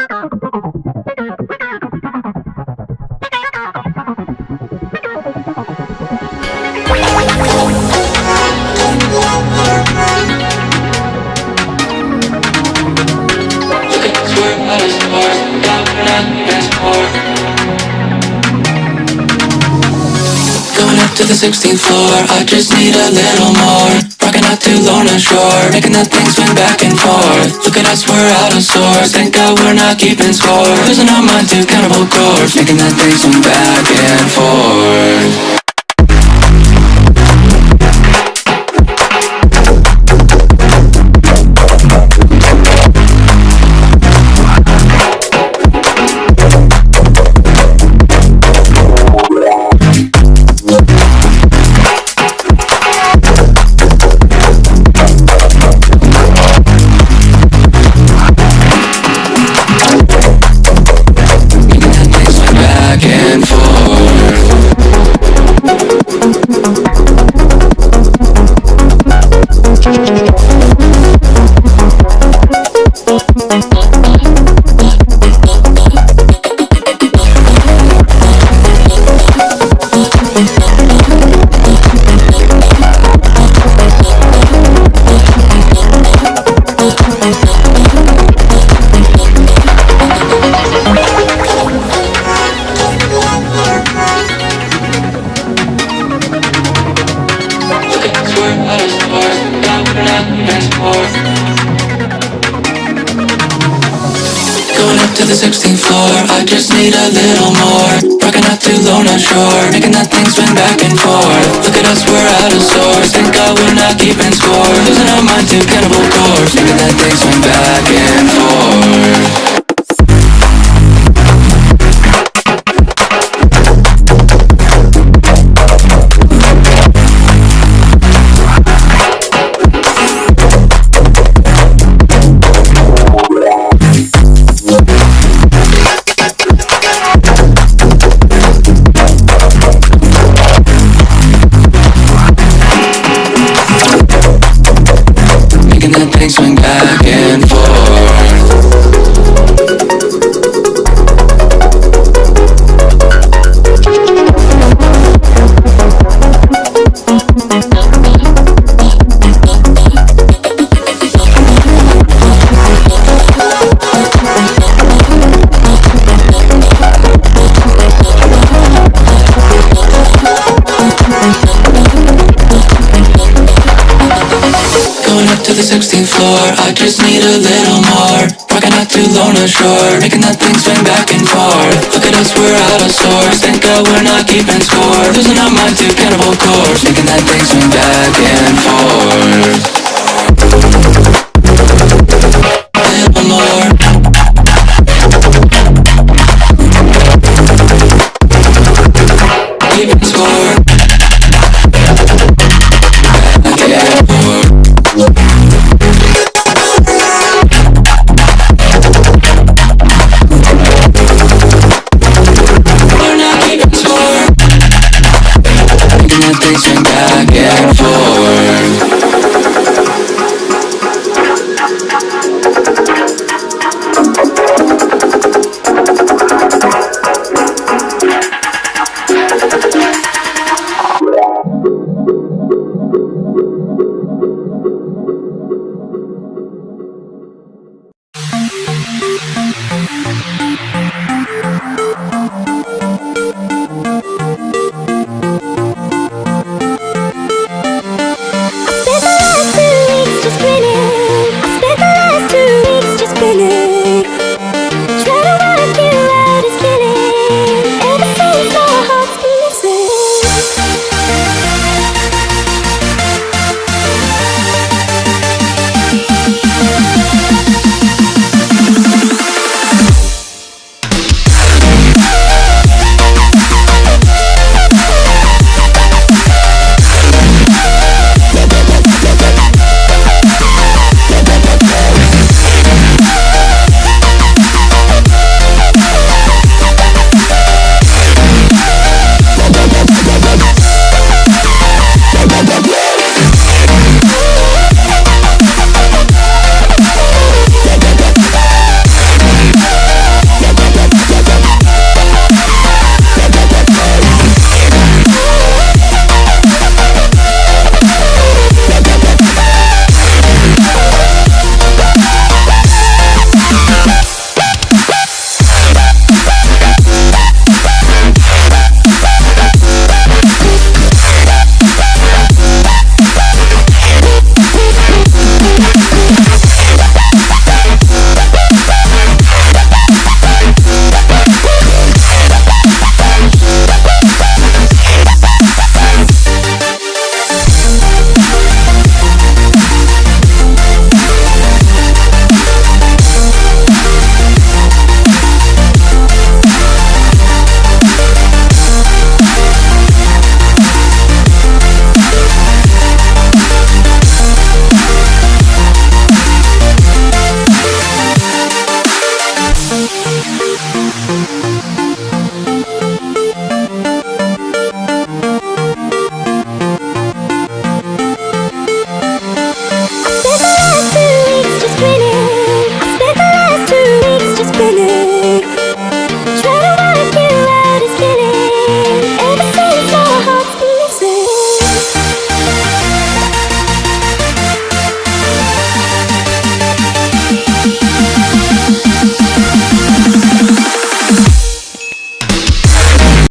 To the 16th floor, I just need a little more. Rocking out too low on shore, making that thing swing back and forth. Look at us, we're out of sorts. Thank God we're not keeping score. Losing our mind to cannibal chords, making that thing swing back and forth. To the 16th floor, I just need a little more. Rocking out too low on shore, making that thing swing back and forth. Look at us, we're out of sorts. Thank God we're not keeping score. Losing our mind to cannibal chords, making that thing swing back and forth. Swing back and forth. To the 16th floor, I just need a little more. Rocking out too low on shore, making that thing swing back and forth. Look at us, we're out of sorts. Thank God we're not keeping score. Losing our mind to cannibal chords, making that thing swing back and forth.